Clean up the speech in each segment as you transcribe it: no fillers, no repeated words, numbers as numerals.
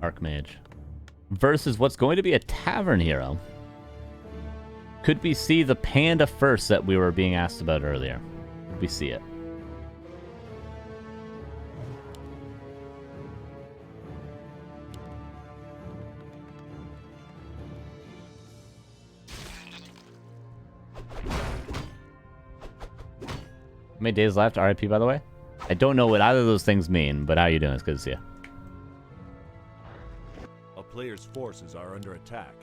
Archmage. Versus what's going to be a Tavern hero. Could we see the Panda first that we were being asked about earlier? Could we see it? How many days left? RIP, by the way. I don't know what either of those things mean, but how you doing? It's good to see you. A player's forces are under attack.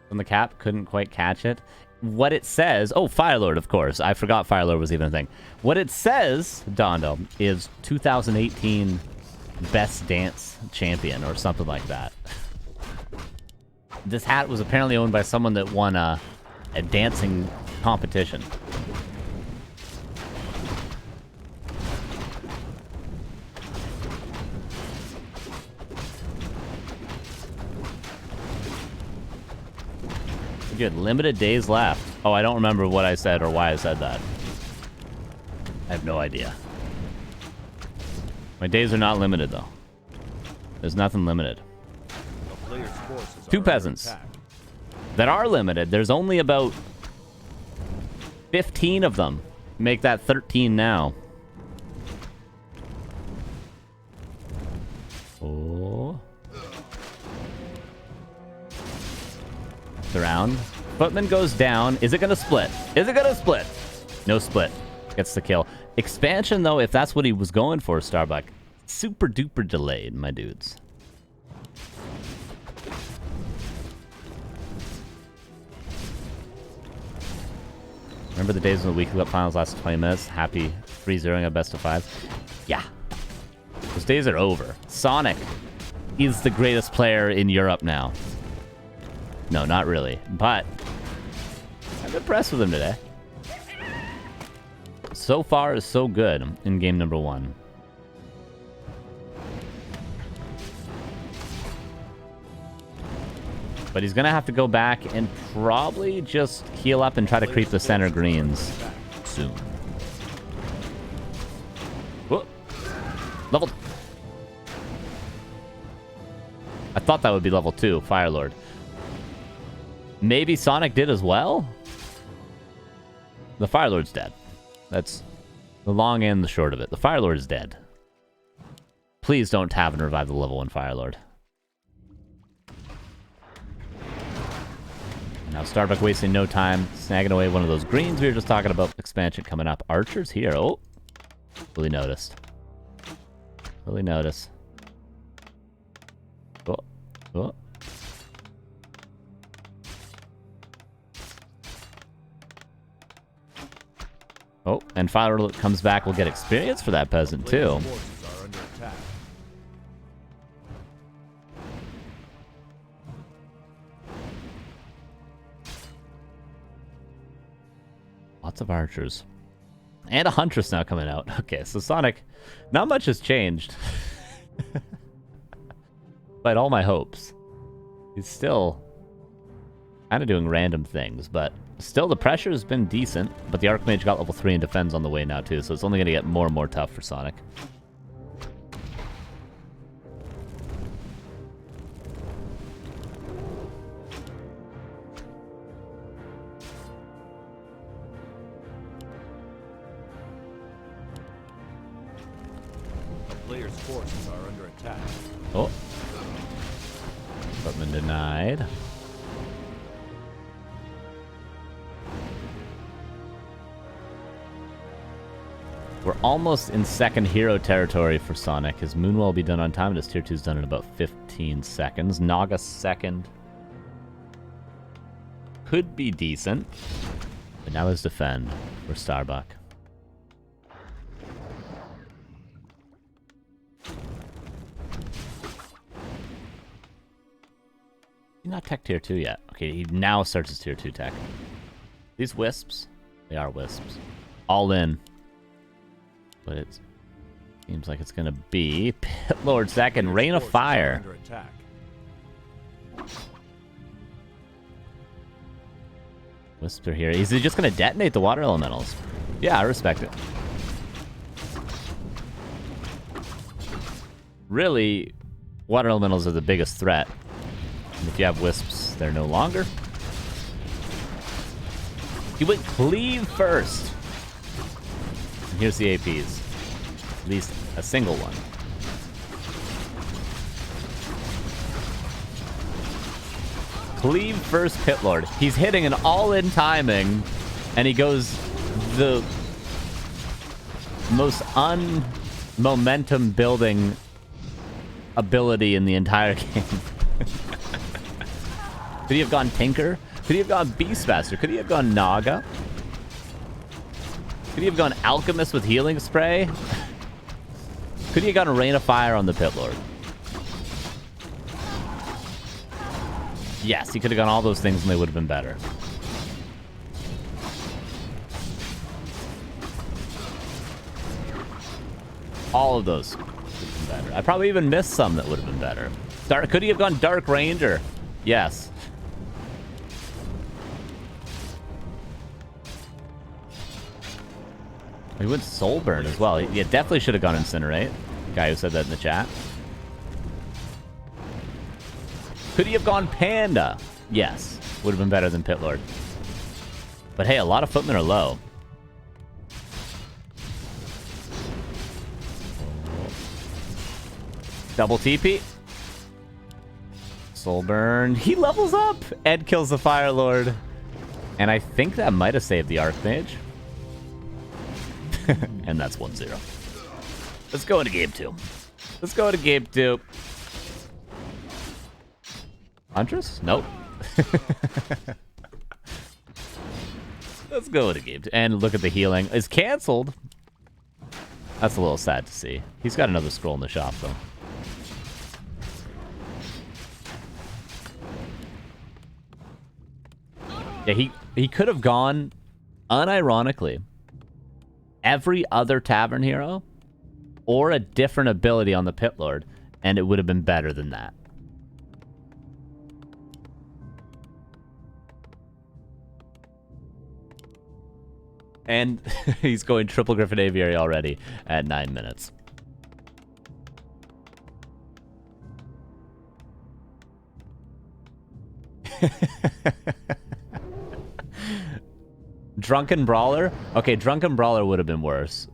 From the cap, couldn't quite catch it. What it says... Oh, Firelord, of course. I forgot Firelord was even a thing. What it says, Dondo, is 2018 Best Dance Champion or something like that. This hat was apparently owned by someone that won a dancing competition. Good. Limited days left. Oh, I don't remember what I said or why I said that. I have no idea. My days are not limited, though. There's nothing limited. 2 peasants that are limited. There's only about 15 of them. Make that 13 now. Oh. Around. Footman goes down. Is it going to split? Is it going to split? No split. Gets the kill. Expansion, though, if that's what he was going for, Starbuck. Super duper delayed, my dudes. Remember the days when the weekly cup finals lasted 20 minutes? Happy 3-0ing a best of 5? Yeah. Those days are over. Sonik is the greatest player in Europe now. No, not really. But I'm impressed with him today. So far, so good in game number 1. But he's going to have to go back and probably just heal up and try to creep the center greens soon. Whoa. Level... I thought that would be level 2, Firelord. Maybe Sonik did as well? The Firelord's dead. That's the long and the short of it. The Firelord is dead. Please don't Tavern revive the level 1 Firelord. Now Starbuck wasting no time, snagging away one of those greens we were just talking about. Expansion coming up. Archer's here. Oh. Really noticed. Really notice. Oh. Oh. Oh, and Fire comes back. We'll get experience for that peasant, too. Lots of archers. And a huntress now coming out. Okay, so Sonik, not much has changed. But all my hopes. He's still kind of doing random things, but still the pressure has been decent. But the Archmage got level 3 and defends on the way now too, so it's only going to get more and more tough for Sonik. The player's forces are under attack. Oh. Footman denied. We're almost in second hero territory for Sonik. His Moonwell will be done on time, and his tier 2 is done in about 15 seconds. Naga second. Could be decent. But now his defend for Starbuck. He's not tech tier 2 yet. Okay, he now starts his tier 2 tech. These wisps, they are wisps. All in. But it seems like it's going to be Pit Lord second, Rain of Fire. Wisps are here. Is he just going to detonate the water elementals? Yeah, I respect it. really, water elementals are the biggest threat. And if you have wisps, they're no longer. He went cleave first. And here's the APs. At least a single one. Cleave first Pit Lord. He's hitting an all-in timing, and he goes the most un-momentum building ability in the entire game. Could he have gone Tinker? Could he have gone Beastmaster? Could he have gone Naga? Could he have gone Alchemist with Healing Spray? Could he have gone Rain of Fire on the Pit Lord? Yes, he could have gone all those things and they would have been better. All of those would have been better. I probably even missed some that would have been better. Could he have gone Dark Ranger? Yes. He went Soulburn as well. He definitely should have gone Incinerate. Guy who said that in the chat. Could he have gone Panda? Yes. Would have been better than Pit Lord. But hey, a lot of footmen are low. Double TP. Soulburn. He levels up. Ed kills the Fire Lord. And I think that might have saved the Archmage. And that's 1-0. Let's go into game 2. Let's go into game 2. Huntress? Nope. Let's go into game 2. And look at the healing. It's canceled. That's a little sad to see. He's got another scroll in the shop, though. Yeah, he could have gone, unironically, every other Tavern hero or a different ability on the Pit Lord, and it would have been better than that. And he's going triple Griffin Aviary already at 9 minutes. Drunken Brawler? Okay, Drunken Brawler would have been worse.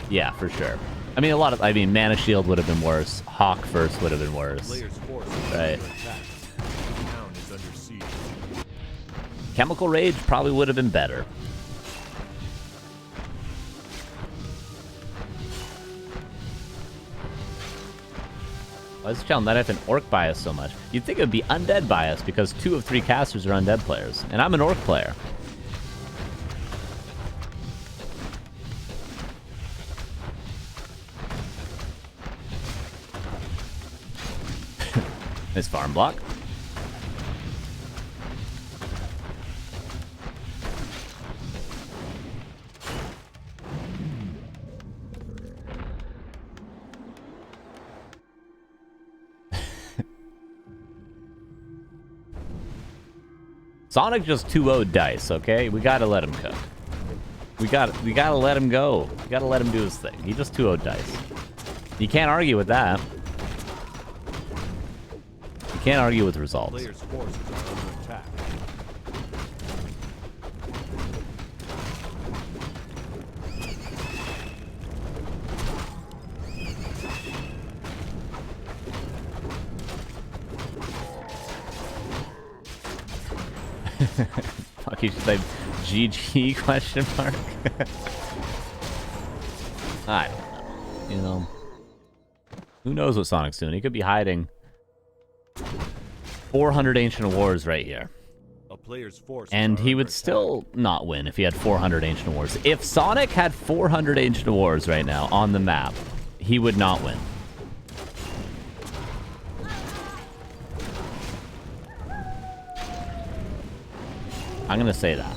Yeah, for sure. I mean, Mana Shield would have been worse. Hawk first would have been worse. Right. Chemical Rage probably would have been better. Why is Channel Night an Orc bias so much? You'd think it would be Undead bias because 2 of 3 casters are Undead players. And I'm an Orc player. Nice farm block. Sonik just 2-0'd dice, okay? We gotta let him cook. We gotta let him go. We gotta let him do his thing. He just 2-0'd dice. You can't argue with that. You can't argue with results. Players' forces are under attack. Fuck, you should say GG question mark. I don't know. You know. Who knows what Sonic's doing? He could be hiding 400 Ancient Wars right here. A player's force and he would still not win if he had 400 Ancient Wars. If Sonic had 400 Ancient Wars right now on the map, he would not win. I'm gonna say that.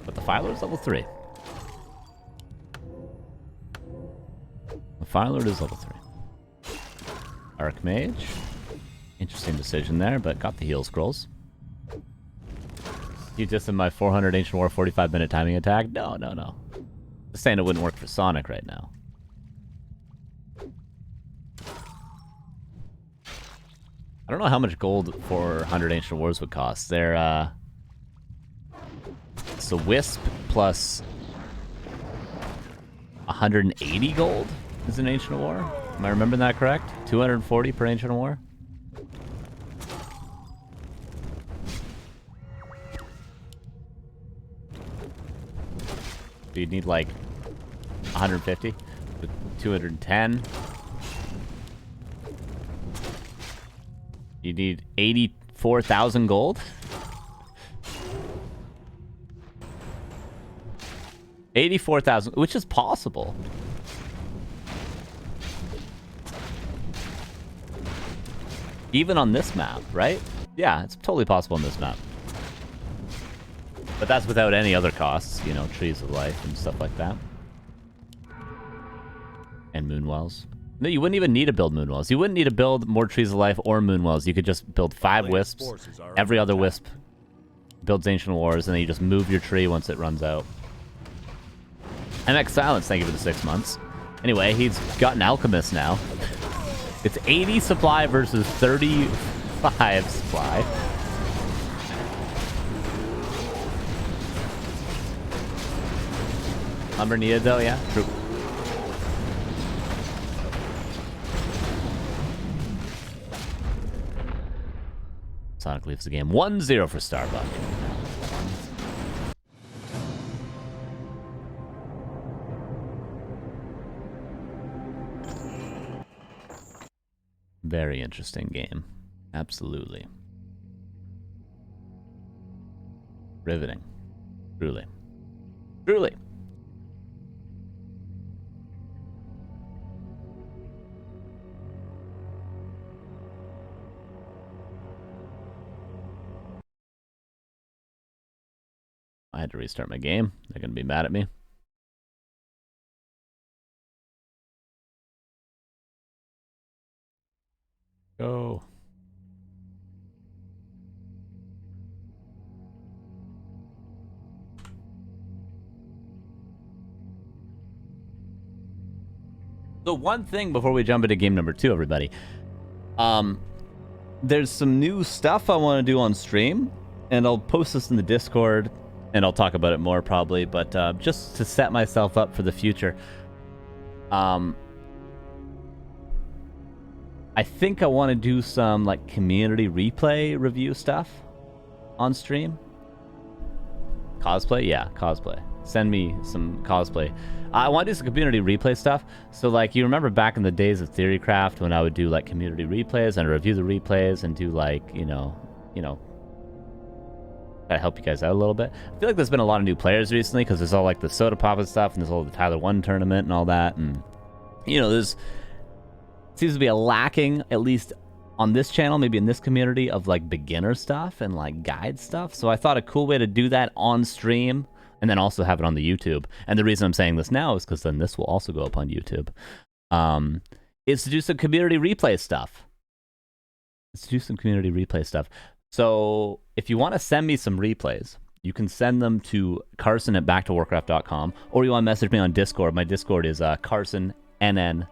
But the Firelord's level 3. The Firelord is level 3. Archmage. Interesting decision there, but got the heal scrolls. You just in my 400 Ancient War 45-minute timing attack? No. Just saying it wouldn't work for Sonic right now. I don't know how much gold 400 Ancient Wars would cost. They're, so Wisp plus 180 gold is an Ancient War. Am I remembering that correct? 240 per Ancient War? So you'd need like 150 with 210. You need 84,000 gold? 84,000, which is possible. Even on this map, right? Yeah, it's totally possible on this map. But that's without any other costs, you know, trees of life and stuff like that. And moonwells. No, you wouldn't even need to build moonwells. You wouldn't need to build more trees of life or moonwells. You could just build 5 wisps. Every other wisp builds Ancient Wars, and then you just move your tree once it runs out. MX Silence, thank you for the 6 months. Anyway, he's got an Alchemist now. It's 80 supply versus 35 supply. Lumber needed though, yeah? True. Sonic leaves the game 1-0 for Starbuck. Very interesting game. Absolutely. Riveting. Truly. Truly. I had to restart my game. They're going to be mad at me. Go. So one thing before we jump into game number 2, everybody. There's some new stuff I want to do on stream, and I'll post this in the Discord, and I'll talk about it more probably, but just to set myself up for the future. I think I want to do some like community replay review stuff on stream. Cosplay? Yeah, cosplay. Send me some cosplay. I want to do some community replay stuff. So like, you remember back in the days of Theorycraft when I would do like community replays and review the replays and do like, you know, try to help you guys out a little bit. I feel like there's been a lot of new players recently because there's all like the Soda Pop and stuff, and there's all the Tyler 1 tournament and all that, and you know, there's seems to be a lacking, at least on this channel, maybe in this community, of like beginner stuff and like guide stuff. So I thought a cool way to do that on stream and then also have it on the YouTube. And the reason I'm saying this now is because then this will also go up on YouTube. Is to do some community replay stuff. So if you want to send me some replays, you can send them to Carson@backtowarcraft.com, or you want to message me on Discord. My Discord is CarsonNN.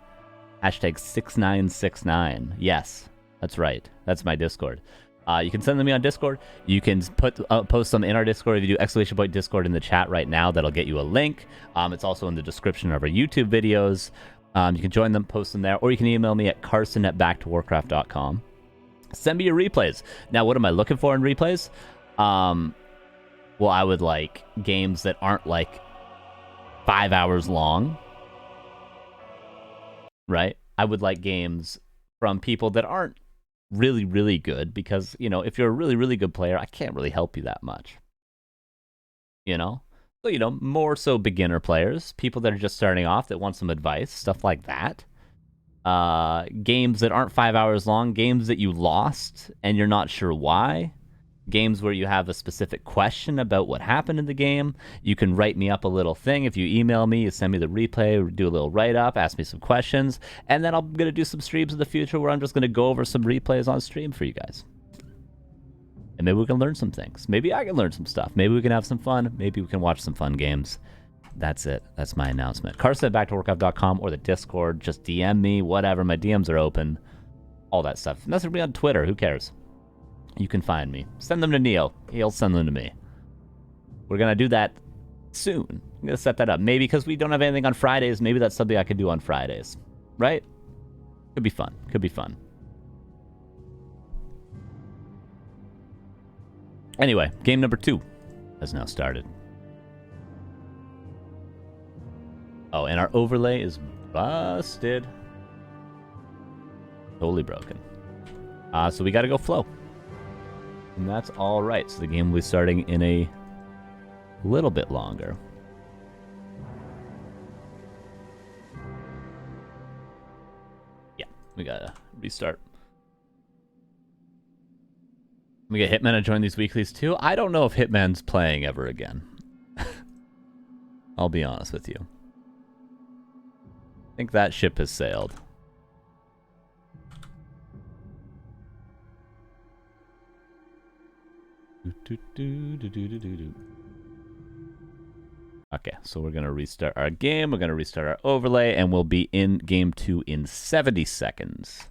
#6969. Yes, that's right. That's my Discord. You can send them to me on Discord. You can post them in our Discord. If you do ! Discord in the chat right now, that'll get you a link. It's also in the description of our YouTube videos. You can join them, post them there, or you can email me at Carson@backtowarcraft.com. Send me your replays. Now, what am I looking for in replays? Well, I would like games that aren't like 5 hours long. Right? I would like games from people that aren't really, really good, because, you know, if you're a really, really good player, I can't really help you that much. You know? So, you know, more so beginner players, people that are just starting off that want some advice, stuff like that. Games that aren't 5 hours long, games that you lost and you're not sure why. Games where you have a specific question about what happened in the game. You can write me up a little thing. If you email me, you send me the replay, do a little write-up, ask me some questions, and then I'm going to do some streams in the future where I'm just going to go over some replays on stream for you guys. And maybe we can learn some things. Maybe I can learn some stuff. Maybe we can have some fun. Maybe we can watch some fun games. That's it. That's my announcement. Carson at backtowarcraft.com or the Discord. Just DM me, whatever. My DMs are open. All that stuff. Message me on Twitter. Who cares? You can find me. Send them to Neo. He'll send them to me. We're going to do that soon. I'm going to set that up. Maybe because we don't have anything on Fridays. Maybe that's something I could do on Fridays. Right? Could be fun. Could be fun. Anyway, game number 2 has now started. Oh, and our overlay is busted. Totally broken. So we got to go flow. And that's all right. So the game will be starting in a little bit longer. Yeah, we got to restart. We get Hitman to join these weeklies too. I don't know if Hitman's playing ever again. I'll be honest with you. I think that ship has sailed. Okay, so we're going to restart our game. We're going to restart our overlay, and we'll be in game 2 in 70 seconds.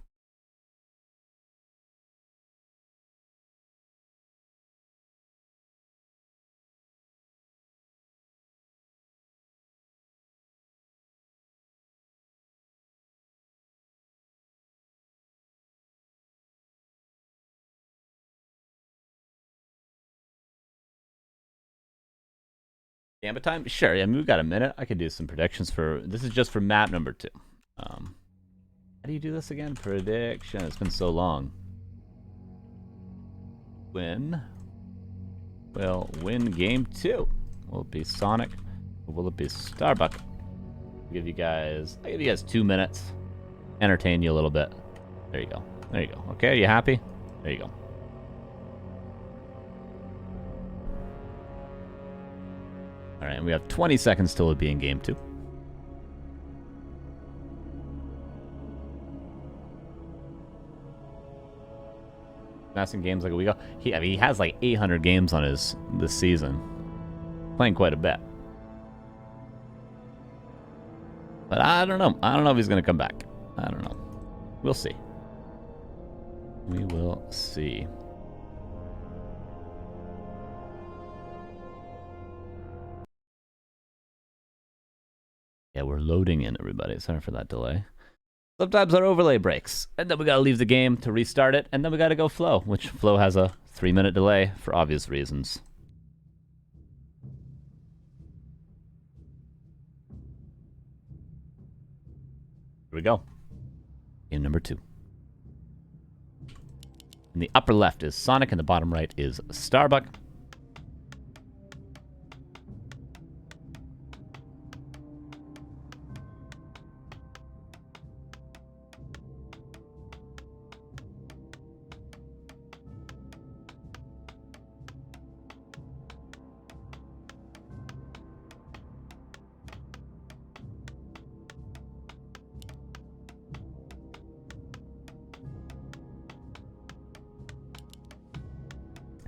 Gambit time? Sure, yeah, we've got a minute. I could do some predictions for... This is just for map number 2. How do you do this again? Prediction. It's been so long. Win. Will win game 2. Will it be Sonik? Or will it be Starbuck? I'll give you guys 2 minutes. Entertain you a little bit. There you go. There you go. Okay, are you happy? There you go. All right, and we have 20 seconds till it be in game 2. Massing games like a week ago. He has like 800 games on this season. Playing quite a bit. But I don't know. I don't know if he's going to come back. I don't know. We'll see. We will see. Yeah, we're loading in, everybody. Sorry for that delay. Sometimes our overlay breaks, and then we gotta leave the game to restart it, and then we gotta go flow, which flow has a 3-minute delay for obvious reasons. Here we go. Game number 2. In the upper left is Sonik, and the bottom right is Starbuck.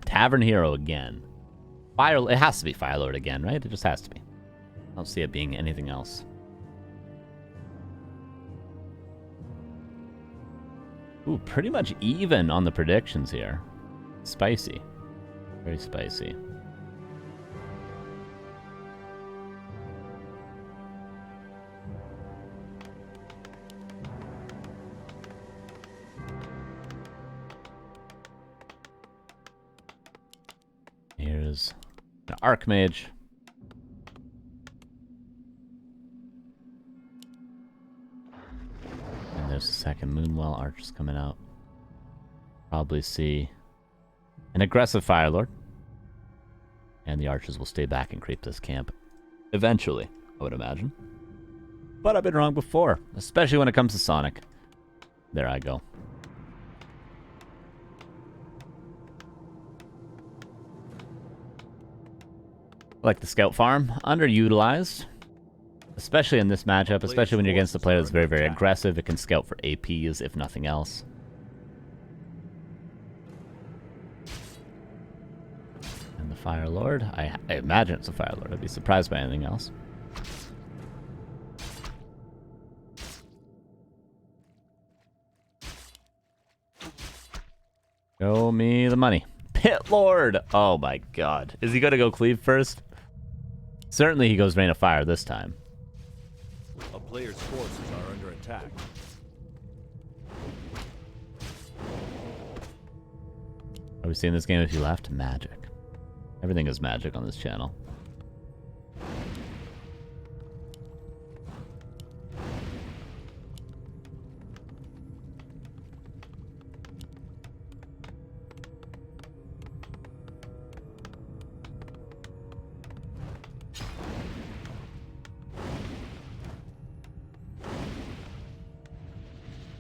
Tavern Hero again. Fire. It has to be Firelord again, right? It just has to be. I don't see it being anything else. Ooh, pretty much even on the predictions here. Spicy. Very spicy. Here's an Archmage. And there's the second Moonwell Archers coming out. Probably see an aggressive Firelord. And the Archers will stay back and creep this camp. Eventually, I would imagine. But I've been wrong before, especially when it comes to Sonik. There I go. Like the Scout Farm, underutilized. Especially in this matchup, especially when you're against a player that's very, very aggressive. It can scout for APs, if nothing else. Fire Lord. I imagine it's a Fire Lord. I'd be surprised by anything else. Show me the money. Pit Lord! Oh my god. Is he gonna go cleave first? Certainly he goes Rain of Fire this time. A player's forces are under attack. Are we seeing this game if you left? Magic. Everything is magic on this channel.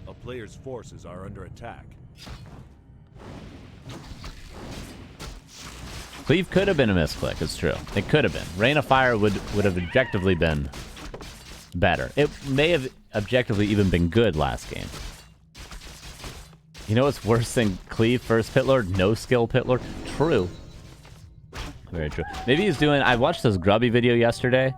A player's forces are under attack. Cleave could have been a misclick, it's true. It could have been. Rain of Fire would have objectively been better. It may have objectively even been good last game. You know what's worse than Cleave first Pit Lord? No skill Pit Lord? True. Very true. Maybe he's doing... I watched this Grubby video yesterday,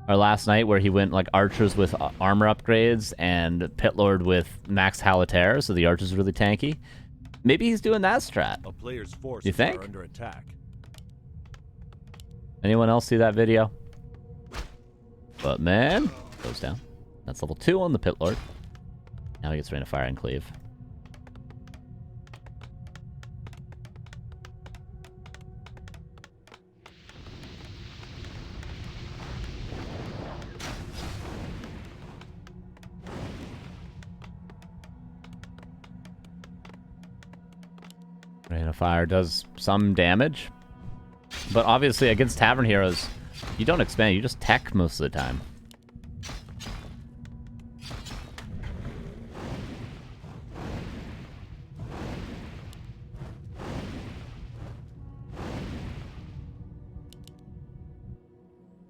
or last night, where he went like archers with armor upgrades and Pit Lord with max Halitaire, so the archer's really tanky. Maybe he's doing that strat. A player's forces You think? are under attack. Anyone else see that video? But man, goes down. That's level 2 on the Pit Lord. Now he gets Rain of Fire and Cleave. Rain of Fire does some damage. But obviously, against Tavern heroes, you don't expand, you just tech most of the time.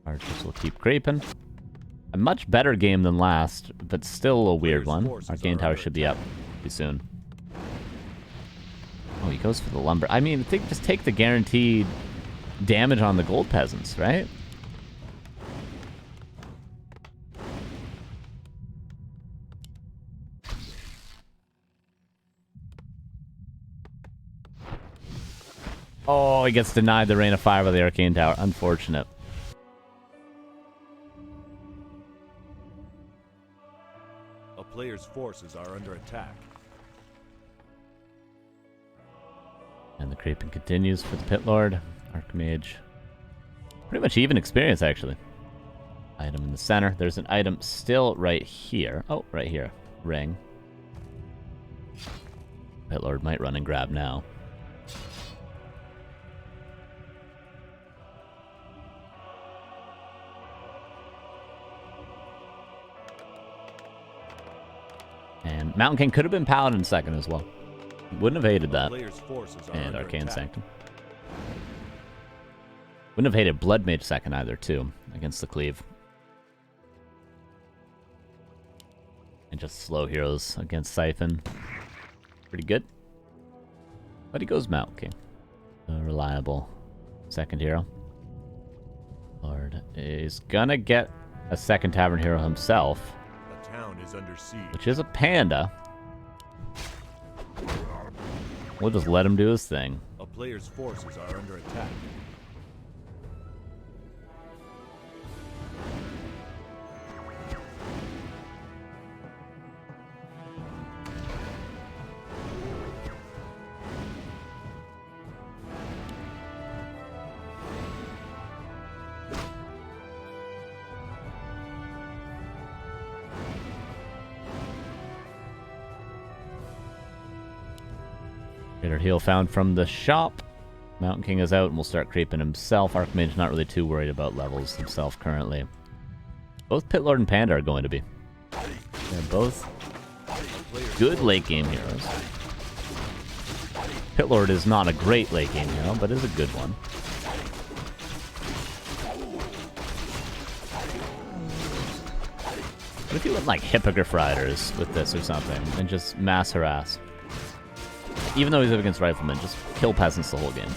Archers will keep creeping. A much better game than last, but still a weird one. Arcane Tower should be up pretty soon. Oh, he goes for the lumber. I mean, just take the guaranteed damage on the gold peasants, right? Oh, he gets denied the Rain of Fire by the Arcane Tower. Unfortunate. A player's forces are under attack. And the creeping continues for the Pit Lord. Archmage. Pretty much even experience, actually. Item in the center. There's an item still right here. Oh, right here. Ring. Pit Lord might run and grab now. And Mountain King could have been Paladin second as well. Wouldn't have hated that. And Arcane Sanctum. Wouldn't have hated Blood Mage second either, too, against the Cleave. And just slow heroes against Siphon. Pretty good. But he goes Mountain King. A reliable second hero. Lord is gonna get a second Tavern hero himself. The town is under siege. Which is a panda. We'll just let him do his thing. A player's forces are under attack. Greater heal found from the shop. Mountain King is out and will start creeping himself. Archmage not really too worried about levels himself currently. Both Pit Lord and Panda are going to be. They're both good late game heroes. Pit Lord is not a great late game hero, but is a good one. What if you went like Hippogriff Riders with this or something and just mass harass? Even though he's up against Riflemen, just kill peasants the whole game.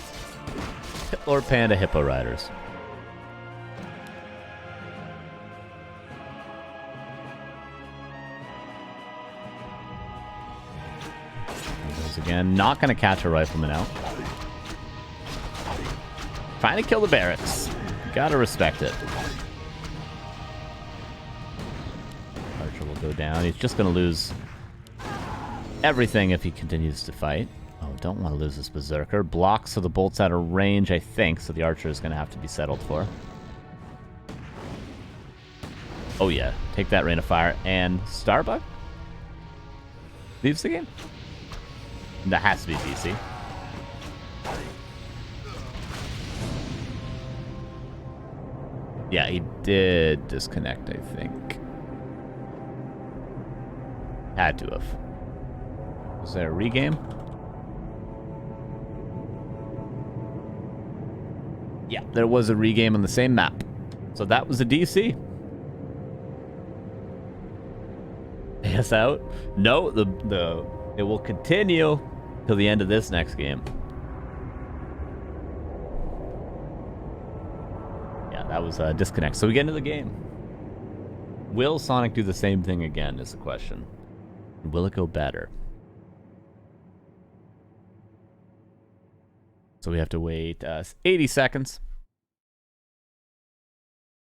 or Panda Hippo Riders. Again, not going to catch a rifleman out. Trying to kill the barracks. Gotta respect it. Archer will go down. He's just going to lose everything if he continues to fight. Oh, don't want to lose this Berserker. Blocks so the bolt's out of range, I think, so the Archer is going to have to be settled for. Oh yeah, take that Rain of Fire. And Starbuck leaves the game. That has to be DC. Yeah, he did disconnect, I think. Had to have. Was there a regame? Yeah, there was a regame on the same map. So that was a DC. Yes, out. No, it will continue till the end of this next game. Yeah, that was a disconnect. So we get into the game. Will Sonic do the same thing again is the question. Will it go better? So we have to wait 80 seconds.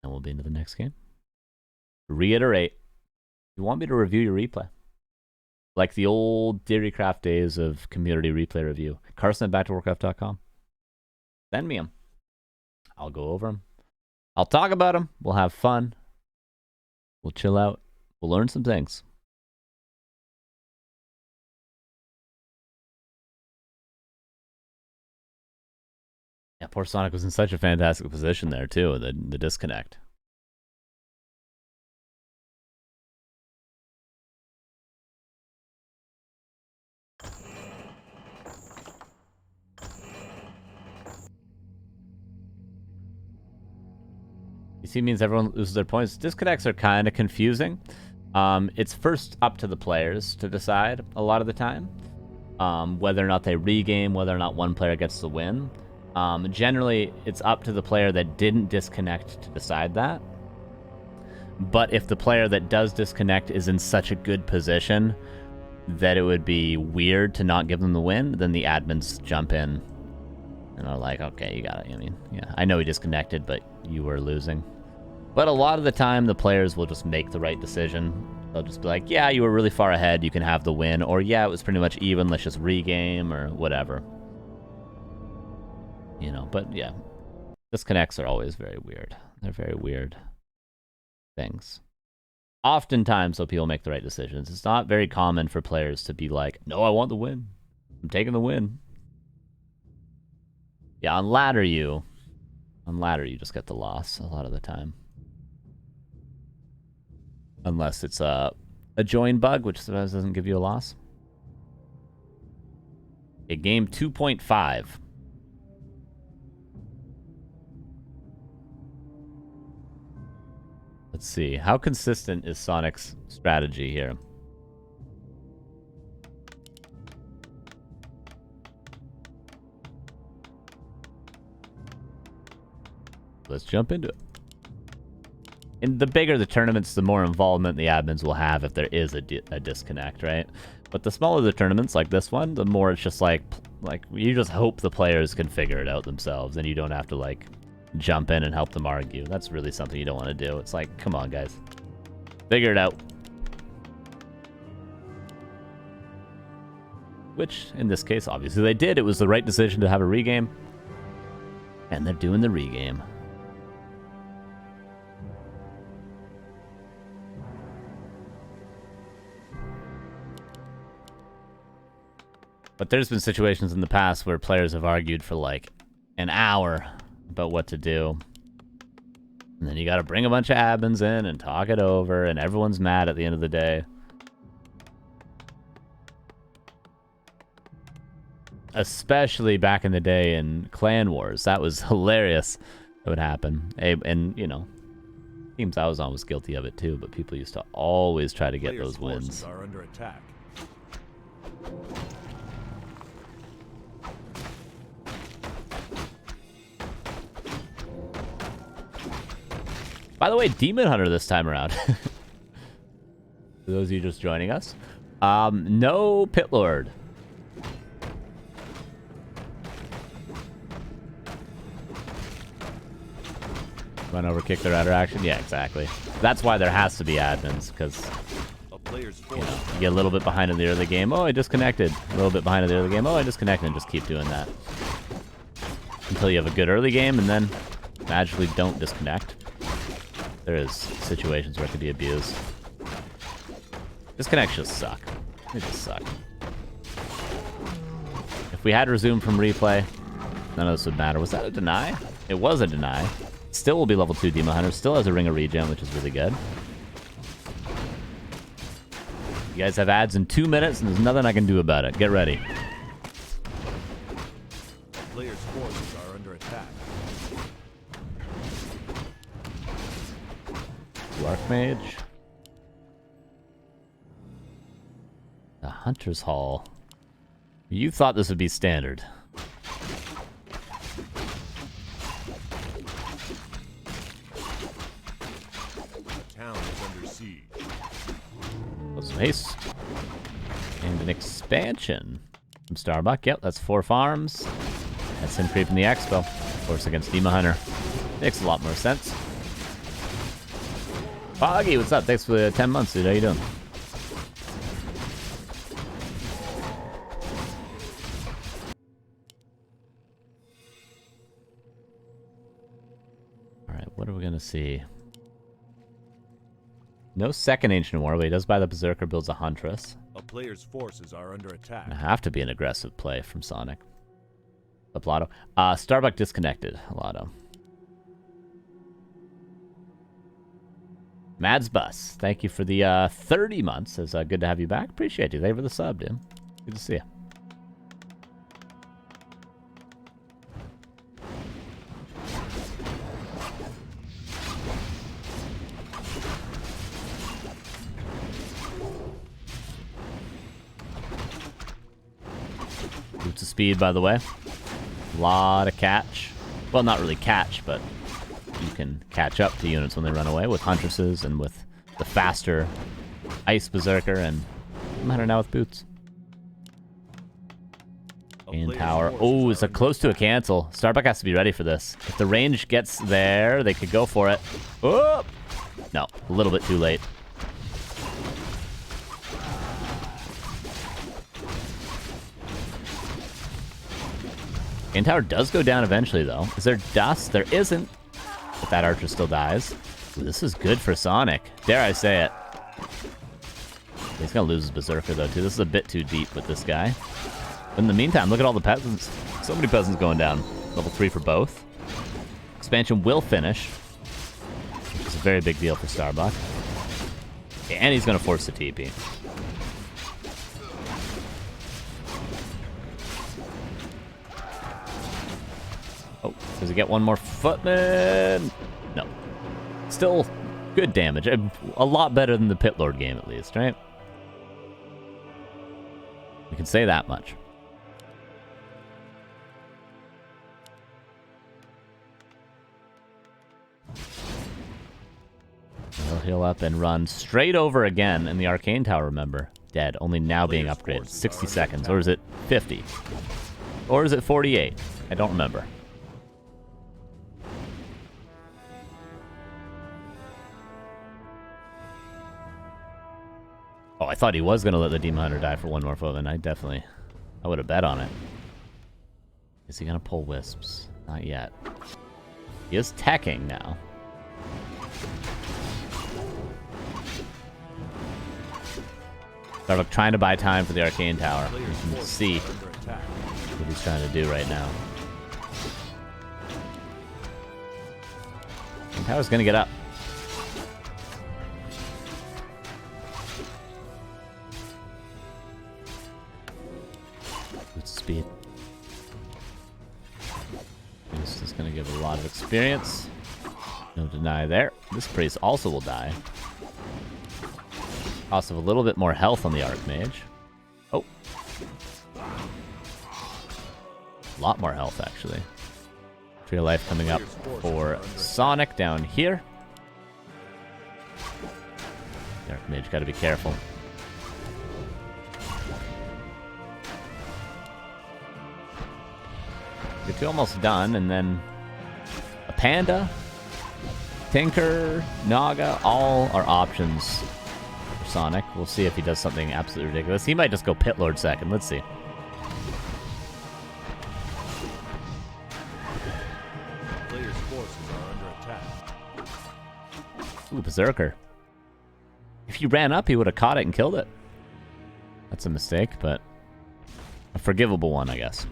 And we'll be into the next game. Reiterate. You want me to review your replay? Like the old Theorycraft days of community replay review. Carson at backtowarcraft.com. Send me them. I'll go over them. I'll talk about them. We'll have fun. We'll chill out. We'll learn some things. Yeah, poor Sonic was in such a fantastic position there, too, the disconnect. DC means everyone loses their points. Disconnects are kind of confusing. It's first up to the players to decide a lot of the time. Whether or not they regame, whether or not one player gets the win. Generally, it's up to the player that didn't disconnect to decide that. But if the player that does disconnect is in such a good position that it would be weird to not give them the win, then the admins jump in and are like, okay, you got it. I mean, yeah, I know he disconnected, but you were losing. But a lot of the time, the players will just make the right decision. They'll just be like, yeah, you were really far ahead, you can have the win. Or, yeah, it was pretty much even, let's just regame, or whatever. You know, but yeah. Disconnects are always very weird. They're very weird things. Oftentimes, though, people make the right decisions. It's not very common for players to be like, no, I want the win. I'm taking the win. Yeah, on ladder you just get the loss a lot of the time. Unless it's a join bug, which sometimes doesn't give you a loss. Okay, game 2.5. Let's see. How consistent is Sonic's strategy here? Let's jump into it. And the bigger the tournaments, the more involvement the admins will have if there is a disconnect, right? But the smaller the tournaments, like this one, the more it's just like you just hope the players can figure it out themselves, and you don't have to like jump in and help them argue. That's really something you don't want to do. It's like, come on, guys, figure it out. Which, in this case, obviously they did. It was the right decision to have a regame, and they're doing the regame. But there's been situations in the past where players have argued for like an hour about what to do. And then you gotta bring a bunch of admins in and talk it over, and everyone's mad at the end of the day. Especially back in the day in Clan Wars. That was hilarious. That would happen. And, you know, teams I was on was guilty of it too, but people used to always try to get those wins. Are under attack. By the way, Demon Hunter this time around. For those of you just joining us. No Pit Lord. Run over, kick their outer action? Yeah, exactly. That's why there has to be admins, because you know, you get a little bit behind in the early game. Oh, I disconnected. A little bit behind in the early game. Oh, I disconnected. And just keep doing that. Until you have a good early game, and then magically don't disconnect. There is situations where it could be abused. Disconnects just suck. They just suck. If we had resumed from replay, none of this would matter. Was that a deny? It was a deny. Still will be level 2 Demon Hunter. Still has a ring of regen, which is really good. You guys have ads in 2 minutes, and there's nothing I can do about it. Get ready. Players' forces are under attack. Archmage. The Hunter's Hall. You thought this would be standard. The town is under siege. Some haste. And an expansion from Starbuck. Yep, that's 4 farms. That's him creeping the expo. Of course, against Demon Hunter. Makes a lot more sense. Foggy, what's up? Thanks for the 10 months, dude. How you doing? Alright, what are we gonna see? No second Ancient War, but he does buy the Berserker, builds a Huntress. A player's forces are under attack. Gonna have to be an aggressive play from Sonik. Up Lotto. Starbuck disconnected. Lotto. Mads Bus, thank you for the 30 months. It's good to have you back. Appreciate you. Thank you for the sub, dude. Good to see you. Boots of speed, by the way. A lot of catch. Well, not really catch, but you can catch up to units when they run away with Huntresses and with the faster Ice Berserker, and I'm hunter now with boots. And tower. Oh, it's close to a cancel. Starbuck has to be ready for this. If the range gets there, they could go for it. Oh! No, a little bit too late. And tower does go down eventually, though. Is there dust? There isn't. But that archer still dies. Ooh, this is good for Sonik. Dare I say it. He's gonna lose his Berserker, though, too. This is a bit too deep with this guy. But in the meantime, look at all the peasants. So many peasants going down. Level 3 for both. Expansion will finish. It's a very big deal for Starbuck. And he's gonna force the TP. Oh, does he get one more footman? No. Still good damage. A lot better than the Pit Lord game, at least, right? We can say that much. He'll heal up and run straight over again. And the Arcane Tower, remember, dead. Only now being upgraded. 60 seconds. Or is it 50? Or is it 48? I don't remember. Oh, I thought he was going to let the Demon Hunter die for one more footman. I would have bet on it. Is he going to pull Wisps? Not yet. He is teching now. Starbuck trying to buy time for the Arcane Tower. You can see what he's trying to do right now. And Tower's going to get up. Speed. This is going to give a lot of experience. No deny there. This priest also will die. Also, a little bit more health on the Archmage. Oh. A lot more health, actually. Tree of Life coming up for Sonik down here. Dark Mage, gotta be careful. You're two almost done, and then a Panda, Tinker, Naga, all are options for Sonic. We'll see if he does something absolutely ridiculous. He might just go Pit Lord second. Let's see. Players' forces are under attack. Ooh, Berserker. If he ran up, he would have caught it and killed it. That's a mistake, but a forgivable one, I guess.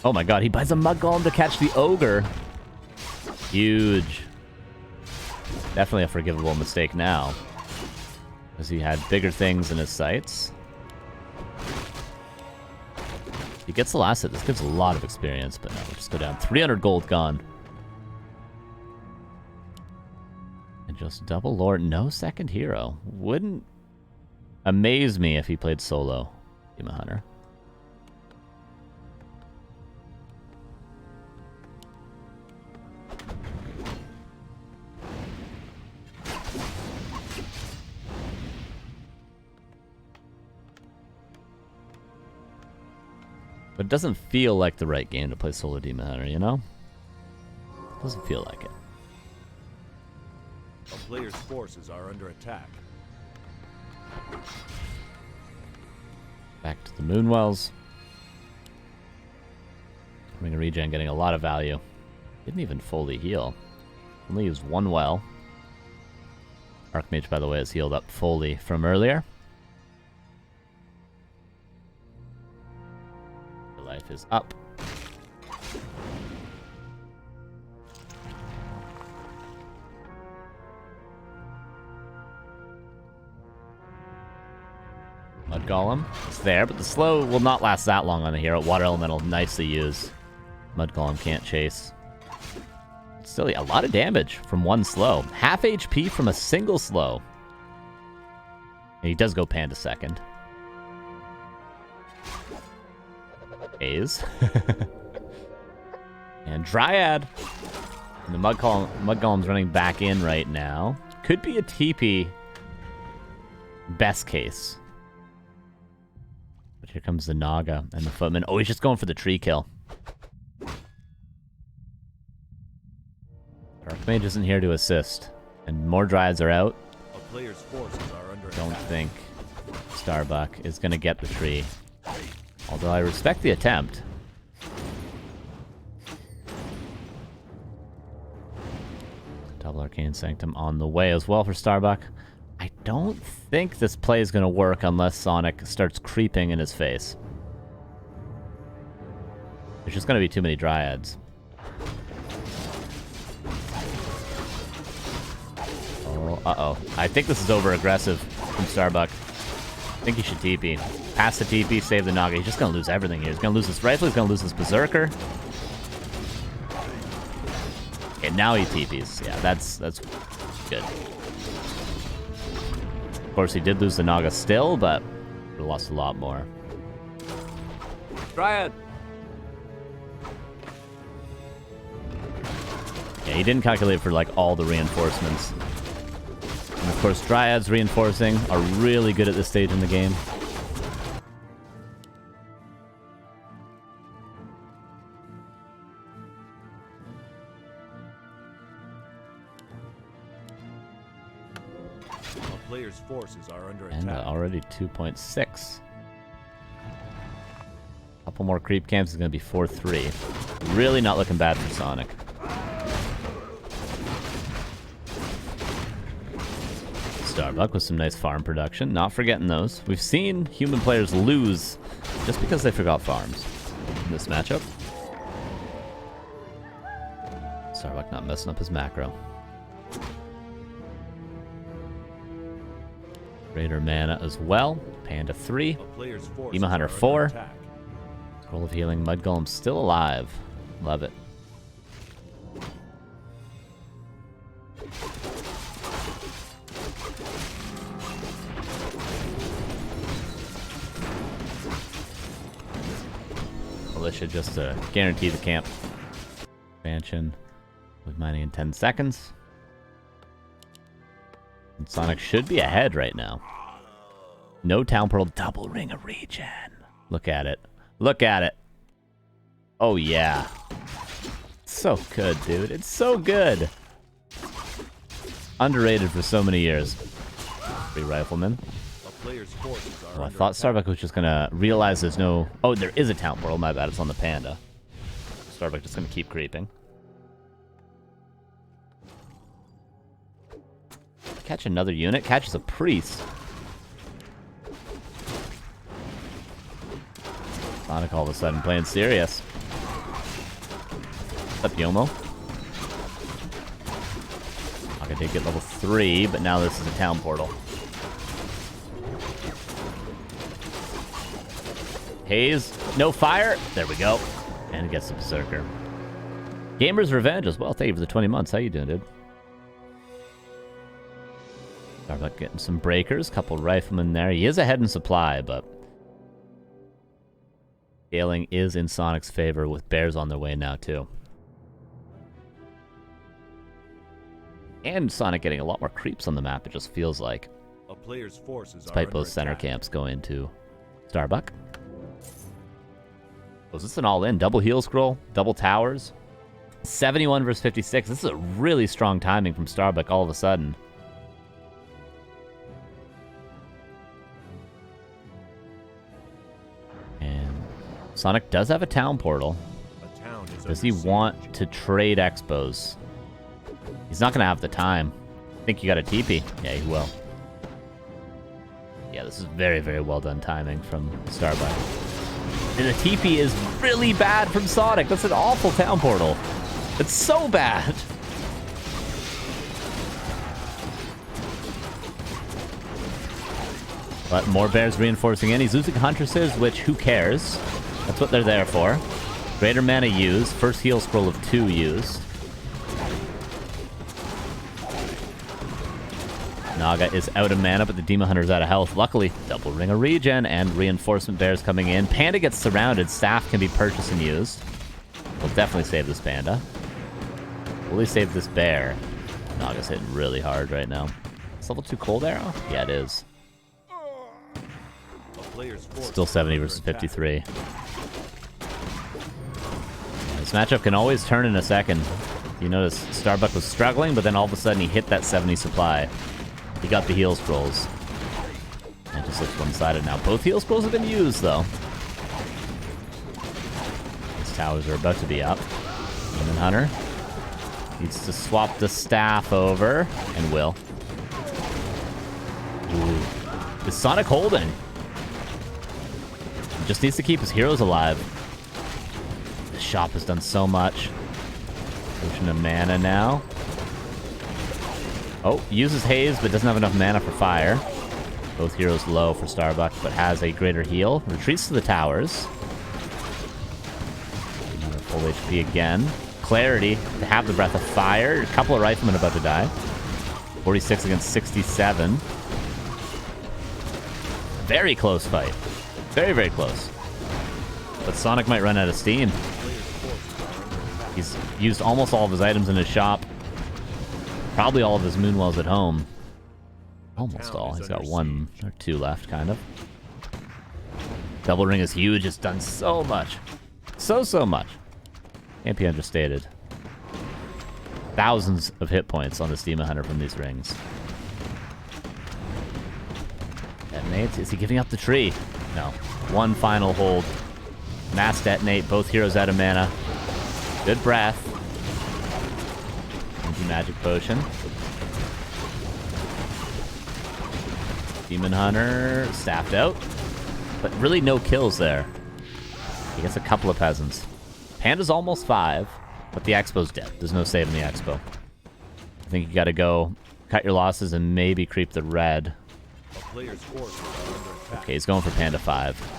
Oh my god, he buys a Mud Golem to catch the Ogre. Huge. Definitely a forgivable mistake now, as he had bigger things in his sights. He gets the last hit. This gives a lot of experience, but no, we'll just go down. 300 gold gone. And just double Lord. No second hero. Wouldn't amaze me if he played solo Demon Hunter. But it doesn't feel like the right game to play solo Demon Hunter, you know? It doesn't feel like it. A player's forces are under attack. Back to the Moonwells. Ring of Regen getting a lot of value. Didn't even fully heal. Only used one well. Archmage, by the way, is healed up fully from earlier. Your life is up. Mud Golem is there, but the slow will not last that long on the hero. Water Elemental, nicely used. Mud Golem can't chase. Still, a lot of damage from one slow. Half HP from a single slow. And he does go Panda second. A's. And Dryad. And the Mud Golem's running back in right now. Could be a TP. Best case. But here comes the Naga and the Footman. Oh, he's just going for the tree kill. Archmage isn't here to assist. And more Dryads are out. A player's forces are under Don't attack. think Starbuck is going to get the tree. Although I respect the attempt. Double Arcane Sanctum on the way as well for Starbuck. I don't think this play is going to work unless Sonic starts creeping in his face. There's just going to be too many Dryads. Oh, uh-oh. I think this is over-aggressive from Starbuck. I think he should TP. Pass the TP, save the Naga. He's just going to lose everything here. He's going to lose his rifle. He's going to lose his Berserker. Okay, now he TPs. Yeah, that's good. Of course, he did lose the Naga still, but he lost a lot more. Dryad! Yeah, he didn't calculate for, like, all the reinforcements. And of course, Dryads reinforcing are really good at this stage in the game. A player's forces are under And attack. already 2.6. Couple more creep camps is going to be 4-3. Really not looking bad for Sonic. Starbuck with some nice farm production. Not forgetting those. We've seen human players lose just because they forgot farms in this matchup. Starbuck not messing up his macro. Greater mana as well. Panda 3. A player's forces Demon Hunter are under 4. attack. Scroll of Healing. Mud Golem still alive. Love it. Militia just to guarantee the camp. Expansion with mining in 10 seconds. And Sonic should be ahead right now. No town portal, double ring of regen. Look at it. Look at it. Oh yeah. So good, dude. It's so good. Underrated for so many years. Free rifleman. Oh, I thought Starbuck was just gonna realize there's no... Oh, there is a town portal. My bad. It's on the Panda. Starbuck just gonna keep creeping. Catch another unit. Catches a priest. Sonic all of a sudden playing serious. What's up, Yomo? I did get level 3, but now this is a town portal. Haze, no fire. There we go. And it gets the Berserker. Gamer's Revenge as well. Thank you for the 20 months. How you doing, dude? Starbuck getting some breakers. Couple riflemen there. He is ahead in supply, but... scaling is in Sonic's favor with bears on their way now, too. And Sonic getting a lot more creeps on the map, it just feels like. A player's forces despite both center camps going to Starbuck. Was this an all-in? Double heal scroll, double towers. 71 versus 56. This is a really strong timing from Starbuck all of a sudden. And Sonic does have a town portal. Does he want to trade expos? He's not going to have the time. I think you got a TP. Yeah, he will. Yeah, this is very, very well done timing from Starbuck. And the TP is really bad from Sonic. That's an awful town portal. It's so bad. But more bears reinforcing in. He's losing Huntresses, which who cares? That's what they're there for. Greater mana used. First heal scroll of 2 used. Naga is out of mana, but the Demon Hunter's out of health. Luckily, double ring of regen and reinforcement bears coming in. Panda gets surrounded. Staff can be purchased and used. We'll definitely save this Panda. Will he save this bear? Naga's hitting really hard right now. It's level 2 cold arrow? Yeah, it is. Still 70 versus 53. This matchup can always turn in a second. You notice Starbuck was struggling, but then all of a sudden he hit that 70 supply. He got the heal scrolls. And just looks one-sided now. Both heal scrolls have been used, though. These towers are about to be up. Demon Hunter needs to swap the staff over, and will. Ooh. Is Sonic holding? He just needs to keep his heroes alive. The shop has done so much. Potion of mana now. Oh, uses haze, but doesn't have enough mana for fire. Both heroes low for Starbuck, but has a greater heal. Retreats to the towers. Another full HP again. Clarity to have the Breath of Fire. A couple of riflemen about to die. 46 against 67. Very close fight. Very, very close. But Sonic might run out of steam. He's used almost all of his items in his shop. Probably all of his Moonwells at home. Almost all. He's got 1 or 2 left, kind of. Double ring is huge. It's done so much. So much. Can't be understated. Thousands of hit points on this Demon Hunter from these rings. Detonate. Is he giving up the tree? No. One final hold. Mass detonate. Both heroes out of mana. Good breath. Magic potion. Demon Hunter staffed out, but really no kills there. He gets a couple of peasants. Panda's almost 5, but the Expo's dead. There's no saving the Expo. I think you gotta go cut your losses and maybe creep the red. Okay, he's going for Panda 5.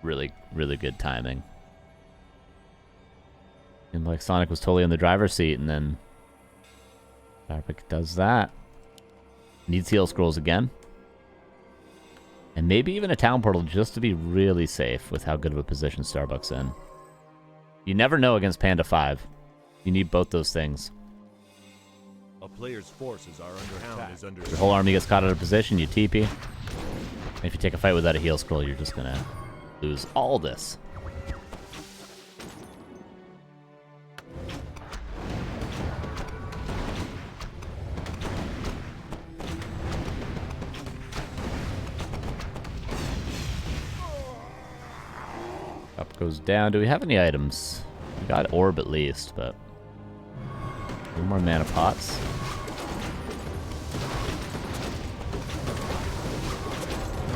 Really, really good timing. Seemed like Sonic was totally in the driver's seat, and then Starbuck does that. Needs heal scrolls again. And maybe even a town portal just to be really safe with how good of a position Starbuck's in. You never know against Panda 5. You need both those things. A player's forces are under attack. Your whole army gets caught out of position, you TP. And if you take a fight without a heal scroll, you're just gonna lose all this. Up goes down. Do we have any items? We got orb at least, but... no more mana pots.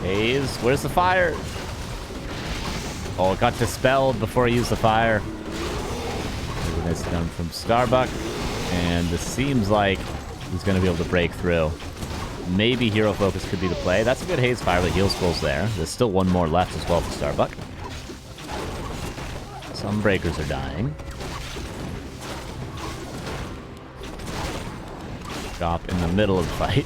Haze, where's the fire? Oh, it got dispelled before I used the fire. There's a nice gun from Starbuck. And this seems like he's going to be able to break through. Maybe Hero Focus could be the play. That's a good Haze fire with heal scrolls there. There's still one more left as well for Starbuck. Some breakers are dying. Drop in the middle of the fight.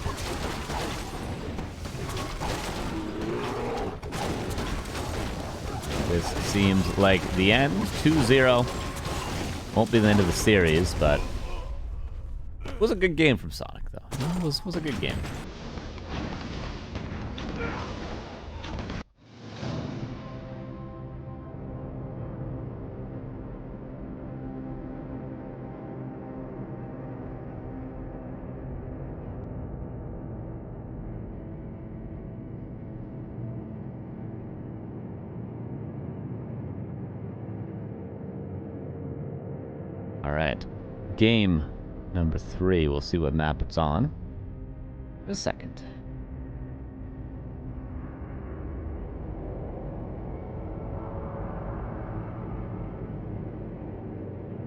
This seems like the end. 2-0. Won't be the end of the series, but it was a good game from Sonik, though. It was a good game. Alright, game number 3. We'll see what map it's on in a second.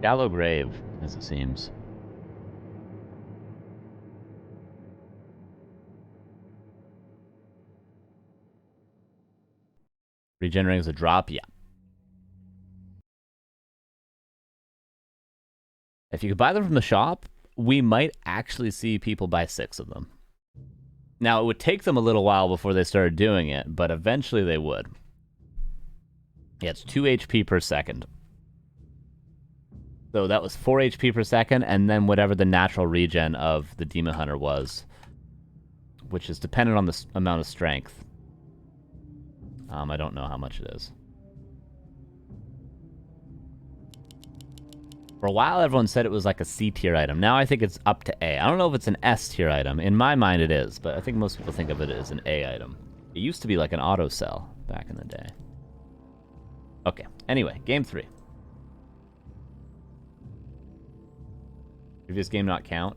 Shallow grave, as it seems. Regenerating is a drop, yeah. If you could buy them from the shop, we might actually see people buy 6 of them. Now, it would take them a little while before they started doing it, but eventually they would. Yeah, it's 2 HP per second. So that was 4 HP per second, and then whatever the natural regen of the Demon Hunter was, which is dependent on the amount of strength. I don't know how much it is. For a while, everyone said it was like a C tier item. Now I think it's up to A. I don't know if it's an S tier item. In my mind, it is, but I think most people think of it as an A item. It used to be like an auto sell back in the day. Okay. Anyway, game 3. Previous game not count?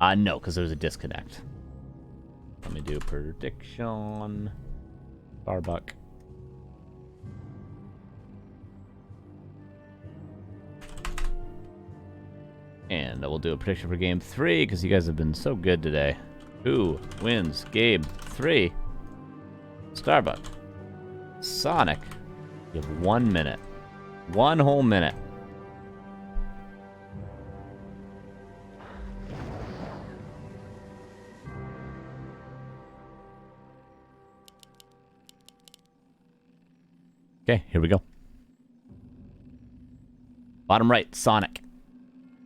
No, because there was a disconnect. Let me do prediction. Starbuck. And I will do a prediction for game 3 because you guys have been so good today. Who wins game 3? Starbuck. Sonik. You have 1 minute. 1 whole minute. Okay, here we go. Bottom right, Sonik.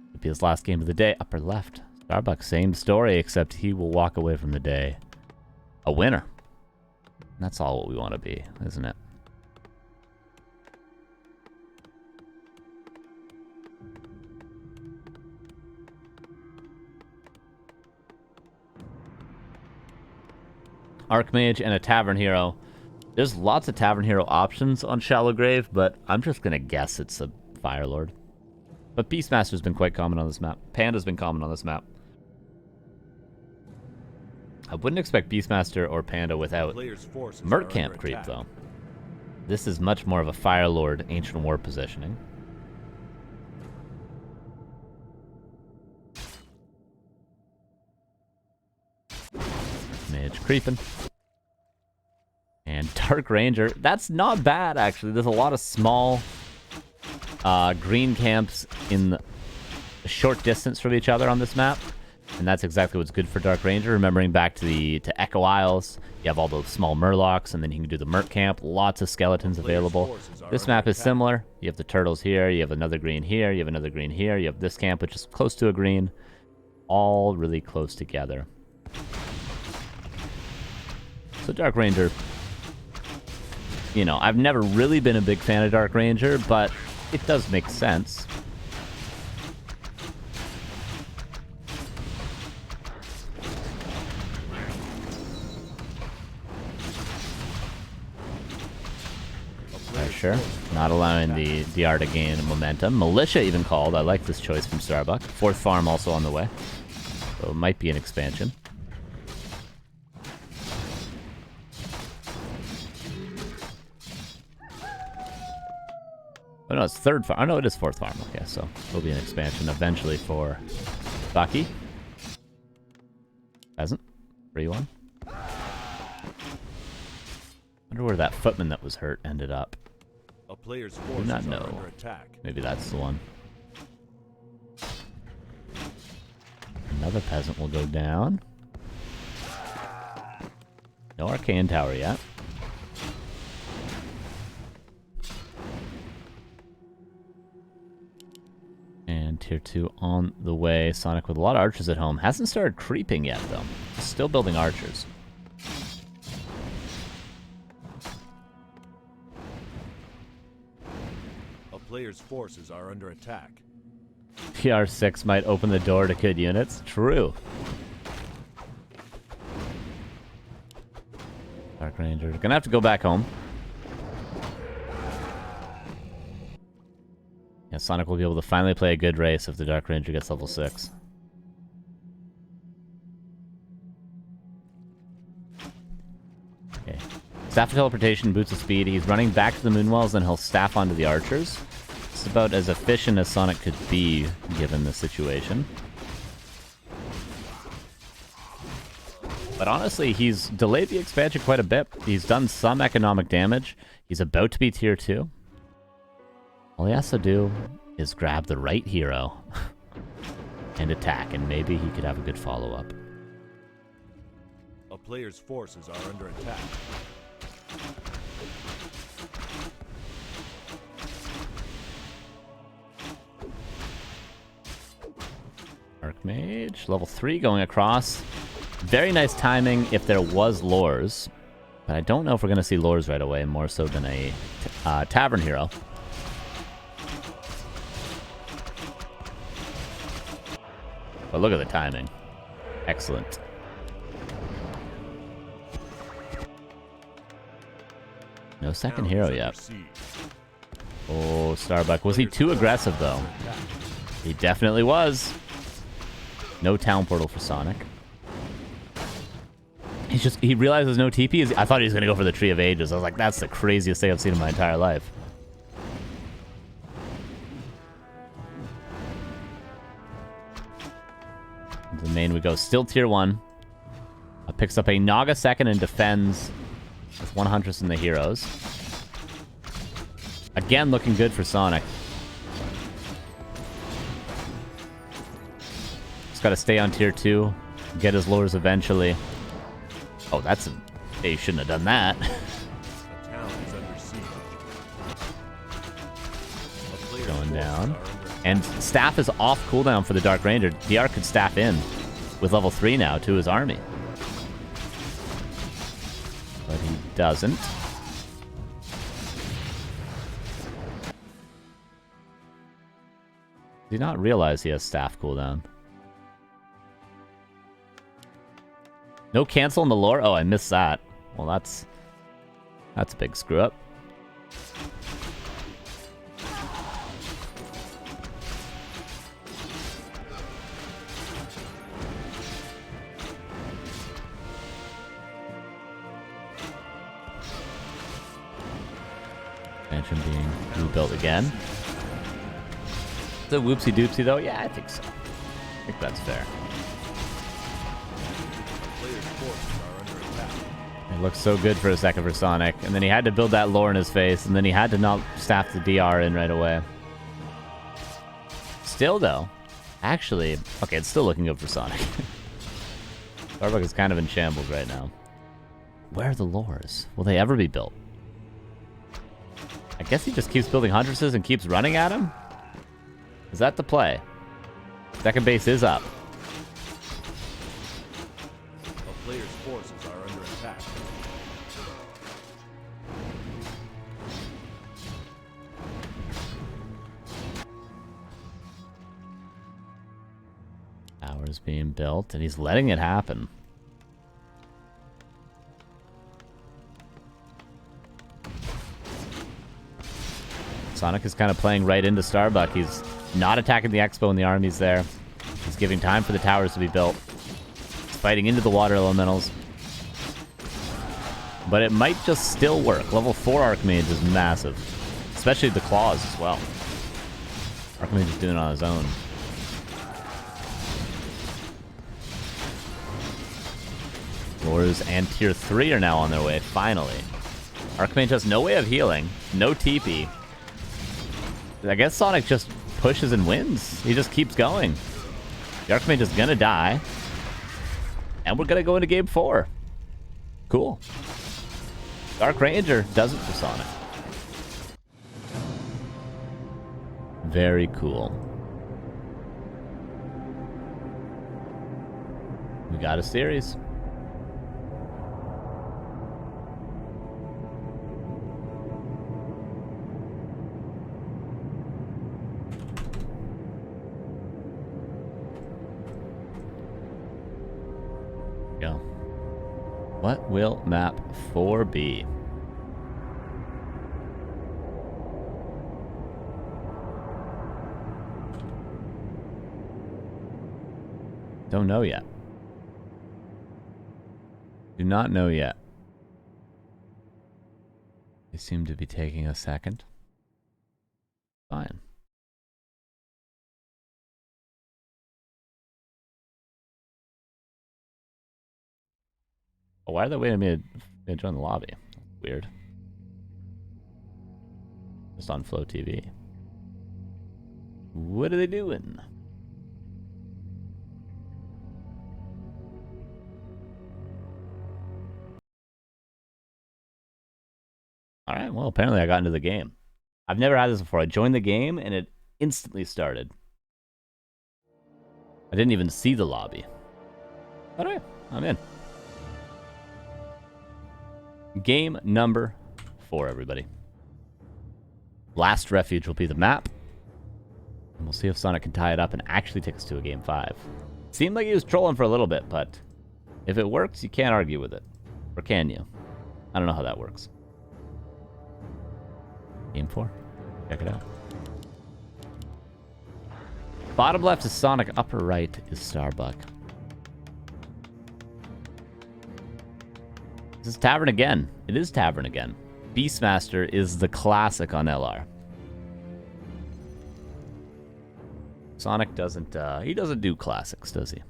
It'll be his last game of the day. Upper left, Starbuck. Same story, except he will walk away from the day a winner. And that's all what we want to be, isn't it? Archmage and a Tavern Hero. There's lots of Tavern Hero options on Shallow Grave, but I'm just going to guess it's a Firelord. But Beastmaster's been quite common on this map. Panda's been common on this map. I wouldn't expect Beastmaster or Panda without Merc Camp Creep, though. This is much more of a Firelord Ancient War positioning. Mage creeping. And Dark Ranger. That's not bad, actually. There's a lot of small green camps in a short distance from each other on this map. And that's exactly what's good for Dark Ranger. Remembering back to Echo Isles, you have all those small Murlocs, and then you can do the Merc Camp. Lots of skeletons available. This map is similar. You have the turtles here, you have another green here, you have another green here, you have this camp, which is close to a green. All really close together. So Dark Ranger, you know, I've never really been a big fan of Dark Ranger, but it does make sense. Sure. Not allowing the DR to gain momentum. Militia even called. I like this choice from Starbuck. Fourth farm also on the way. So it might be an expansion. Oh no, it's third farm. Oh no, it is fourth farm. Okay, so it'll be an expansion eventually for Saki. Hasn't. 3-1. Wonder where that footman that was hurt ended up. A player's Do forces not are know. under attack. Maybe that's the one. Another peasant will go down. No arcane tower yet. And tier 2 on the way. Sonik with a lot of archers at home. Hasn't started creeping yet, though. Still building archers. Player's forces are under attack. PR6 might open the door to good units. True. Dark Ranger. Gonna have to go back home. Yeah, Sonik will be able to finally play a good race if the Dark Ranger gets level 6. Okay. Staff of teleportation, boots of speed. He's running back to the Moonwells, and he'll staff onto the archers. It's about as efficient as Sonik could be, given the situation. But honestly, he's delayed the expansion quite a bit. He's done some economic damage. He's about to be tier 2. All he has to do is grab the right hero and attack, and maybe he could have a good follow-up. A player's forces are under attack. Archmage, level 3 going across. Very nice timing if there was lures. But I don't know if we're going to see lures right away, more so than a Tavern hero. But look at the timing. Excellent. No second hero yet. Oh, Starbuck. Was he too aggressive, though? He definitely was. No town portal for Sonik. He realizes no TP. I thought he was going to go for the Tree of Ages. I was like, that's the craziest thing I've seen in my entire life. The main we go. Still tier 1. Picks up a Naga second and defends with 100 in the heroes. Again, looking good for Sonik. He's got to stay on tier 2. Get his lures eventually. Oh, that's a... Hey, you shouldn't have done that. The town is under siege. Going down. And staff is off cooldown for the Dark Ranger. DR could staff in with level 3 now to his army. But he doesn't. Did not realize he has staff cooldown. No cancel in the lore? Oh, I missed that. Well, that's a big screw up. Expansion being rebuilt again. Is it whoopsie doopsie though? Yeah, I think so. I think that's fair. It looks so good for a second for Sonik, and then he had to build that lore in his face, and then he had to not staff the DR in right away. Still though, Actually, okay, it's still looking good for Sonic. Starbuck is kind of in shambles right now. Where are the lures? Will they ever be built? I guess he just keeps building Huntresses and keeps running at him? Is that the play? Second base is up. A player's forces are under attack. Tower's being built, and he's letting it happen. Sonic is kind of playing right into Starbuck. He's not attacking the Expo when the army's there. He's giving time for the towers to be built. He's fighting into the water elementals. But it might just still work. Level 4 Archmage is massive. Especially the claws as well. Archmage is doing it on his own. Lures and tier 3 are now on their way, finally. Archmage has no way of healing. No TP. I guess Sonic just pushes and wins. He just keeps going. The Archmage is gonna die. And we're gonna go into game 4. Cool. Dark Ranger does it for Sonic. Very cool. We got a series. Go. What will map 4 be? Don't know yet. Do not know yet. They seem to be taking a second. Fine. Oh, why are they waiting for me to join the lobby? Weird. Just on Flow TV. What are they doing? Alright, well, apparently I got into the game. I've never had this before. I joined the game, and it instantly started. I didn't even see the lobby. Alright, I'm in. Game number 4, everybody. Last Refuge will be the map. And we'll see if Sonic can tie it up and actually take us to a game 5. Seemed like he was trolling for a little bit, but if it works, you can't argue with it. Or can you? I don't know how that works. Game 4. Check it out. Bottom left is Sonic, upper right is Starbuck. This is Tavern again. It is Tavern again. Beastmaster is the classic on LR. Sonic doesn't, he doesn't do classics, does he?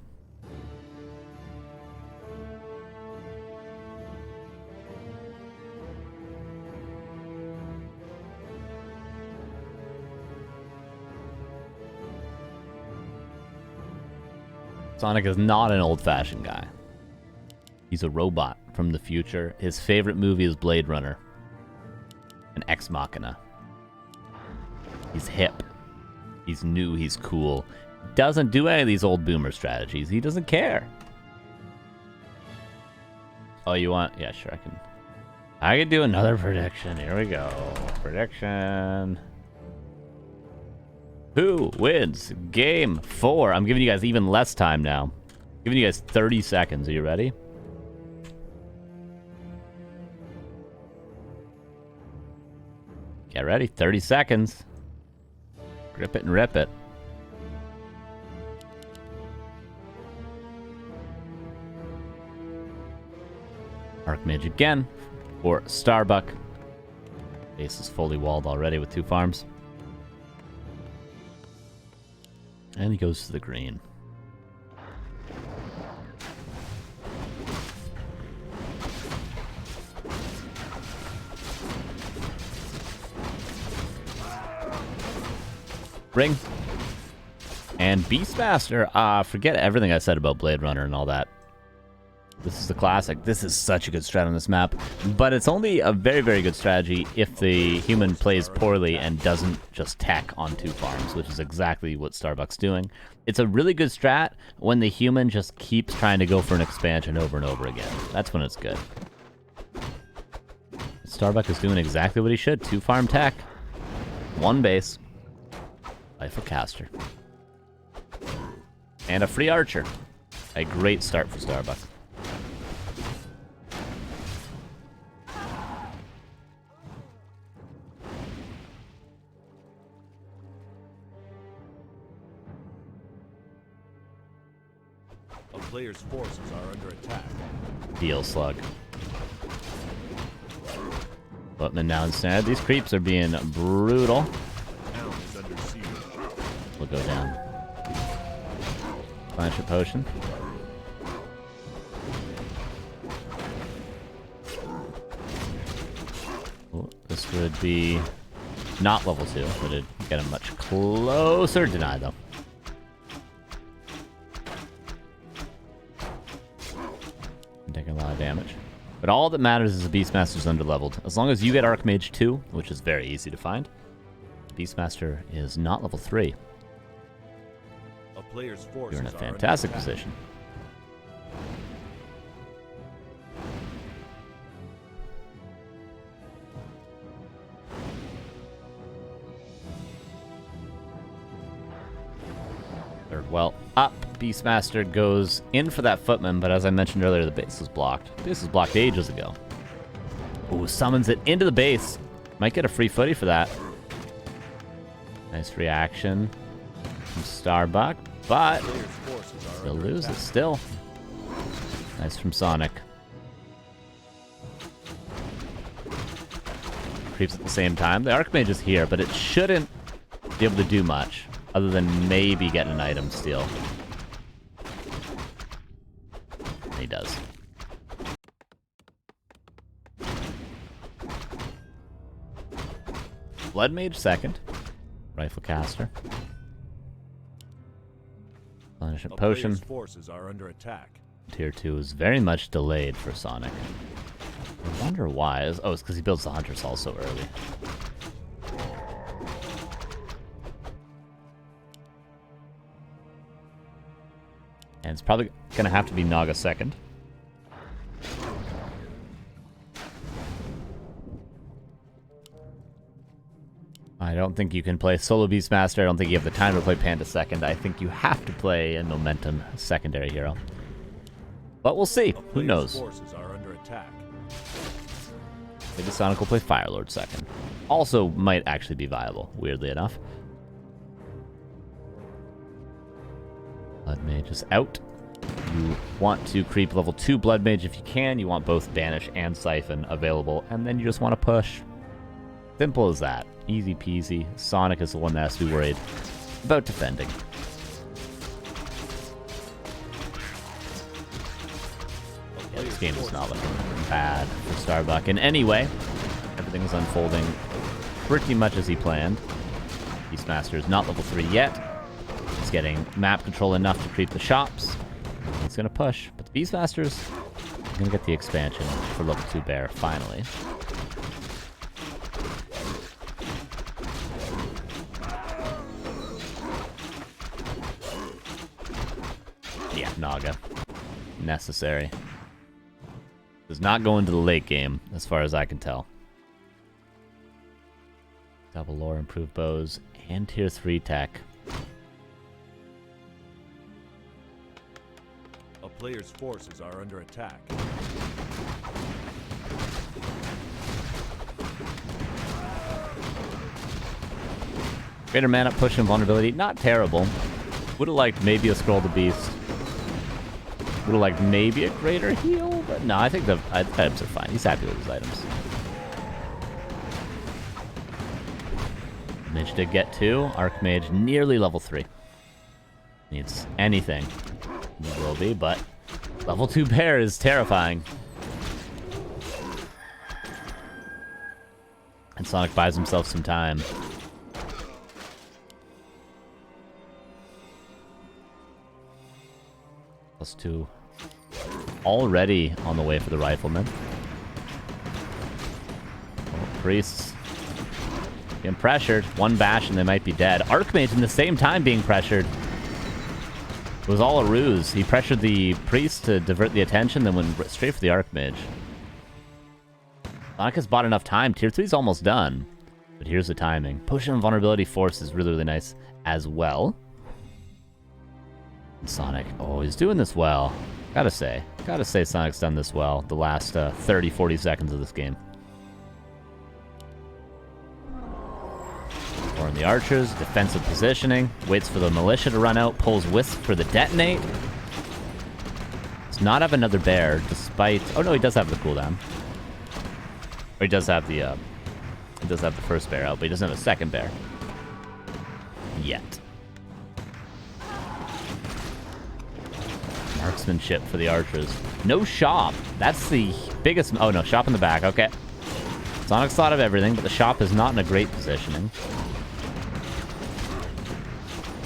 Sonic is not an old-fashioned guy. He's a robot from the future. His favorite movie is Blade Runner. An Ex Machina. He's hip. He's new. He's cool. Doesn't do any of these old boomer strategies. He doesn't care. Oh, you want? Yeah, sure. I can do another prediction. Here we go. Prediction. Who wins game 4? I'm giving you guys even less time now. I'm giving you guys 30 seconds. Are you ready? Get ready. 30 seconds. Grip it and rip it. Archmage again for Starbuck. Base is fully walled already with 2 farms. And he goes to the green. Ring. And Beastmaster, forget everything I said about Blade Runner and all that. This is the classic. This is such a good strat on this map. But it's only a very, very good strategy if the human plays poorly and doesn't just tech on 2 farms, which is exactly what Starbuck's doing. It's a really good strat when the human just keeps trying to go for an expansion over and over again. That's when it's good. Starbuck is doing exactly what he should. 2 farm tech. 1 base. Rifle caster. And a free archer. A great start for Starbuck. A player's forces are under attack. Deal slug. Footman now instead. These creeps are being brutal. Town is under siege. We'll go down. Flash a potion. Oh, this would be not level 2, but it'd get him much closer. Deny though. Taking a lot of damage. But all that matters is the Beastmaster's underleveled. As long as you get Archmage 2, which is very easy to find, Beastmaster is not level 3. A player's forces You're in a are fantastic under attack. position. Third well up. Beastmaster goes in for that Footman, but as I mentioned earlier, the base is blocked. This was blocked ages ago. Ooh, summons it into the base. Might get a free footy for that. Nice reaction from Starbuck, but Player's forces are he'll under lose it attack. still. Nice from Sonik. Creeps at the same time. The Archmage is here, but it shouldn't be able to do much other than maybe get an item steal. He does. Blood Mage second. Rifle caster. Punishment A potion. player's forces are under attack. Tier 2 is very much delayed for Sonik. I wonder why. Oh, it's because he builds the Hunter's Hall so early. And it's probably going to have to be Naga second. I don't think you can play solo Beastmaster. I don't think you have the time to play Panda second. I think you have to play a Momentum secondary hero. But we'll see. A Who player's knows? forces are under attack. Maybe Sonic will play Firelord second. Also might actually be viable, weirdly enough. Blood Mage is out. You want to creep level 2 Blood Mage if you can. You want both Banish and Siphon available. And then you just want to push. Simple as that. Easy peasy. Sonic is the one that has to be worried about defending. Yeah, this game is not looking bad for Starbuck. And anyway, everything's unfolding pretty much as he planned. Beastmaster is not level 3 yet. He's getting map control enough to creep the shops. He's going to push. But the Beastmaster's going to get the expansion for level 2 Bear, finally. Yeah, Naga. Necessary. Does not go into the late game, as far as I can tell. Double lore, improved bows, and tier 3 tech. A player's forces are under attack. Greater mana, push, and vulnerability. Not terrible. Would have liked maybe a Scroll the Beast. Would have liked maybe a greater heal, but no, I think the items are fine. He's happy with his items. Mage did get 2. Archmage nearly level 3. Needs anything. He will be, but level 2 Bear is terrifying. And Sonic buys himself some time. +2. Already on the way for the rifleman. Oh, priests. Being pressured. One bash and they might be dead. Archmage in the same time being pressured. It was all a ruse. He pressured the priest to divert the attention, then went straight for the Archmage. Sonik has bought enough time. Tier 3 is almost done. But here's the timing. Potion of Vulnerability Force is really, really nice as well. And Sonik, oh, he's doing this well. Gotta say Sonic's done this well the last 30, 40 seconds of this game. Or in the archers, defensive positioning, waits for the militia to run out, pulls Wisp for the detonate. Does not have another bear, despite... Oh no, he does have the cooldown. Or he does have the first bear out, but he doesn't have a second bear. Yet. Marksmanship for the archers. No shop. That's the biggest... Oh no, shop in the back, okay. Sonic's thought of everything, but the shop is not in a great positioning.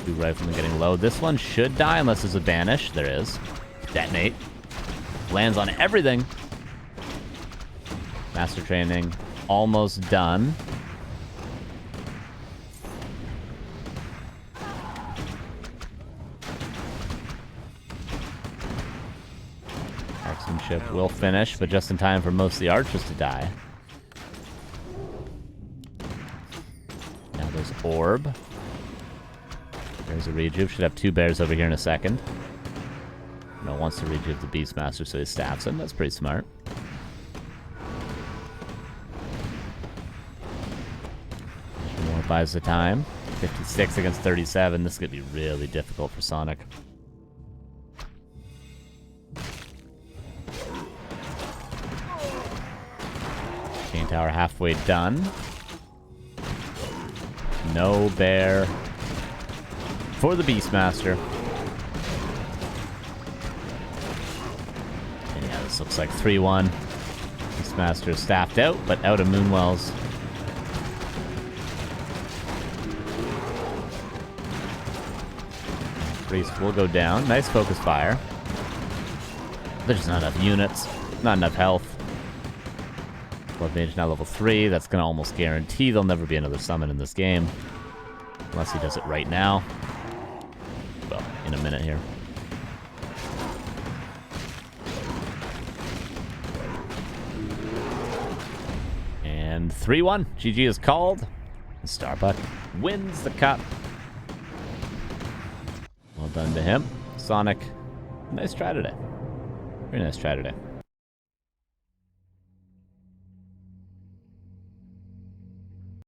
2 riflemen getting low. This one should die unless there's a banish. There is. Detonate. Lands on everything. Master training. Almost done. Marksmanship will finish, but just in time for most of the archers to die. Now there's Orb. There's a rejuve. Should have 2 bears over here in a second. No, wants to rejuve the Beastmaster, so he staffs him. That's pretty smart. More buys the time. 56 against 37. This is going to be really difficult for Sonik. Chain tower halfway done. No bear for the Beastmaster. And yeah, this looks like 3-1. Beastmaster is staffed out, but out of Moonwells. Priest will go down. Nice focus fire. There's just not enough units. Not enough health. Blood Mage now level 3. That's going to almost guarantee there'll never be another summon in this game. Unless he does it right now. Well, in a minute here. And 3-1. GG is called. And Starbuck wins the cup. Well done to him. Sonik, nice try today. Very nice try today.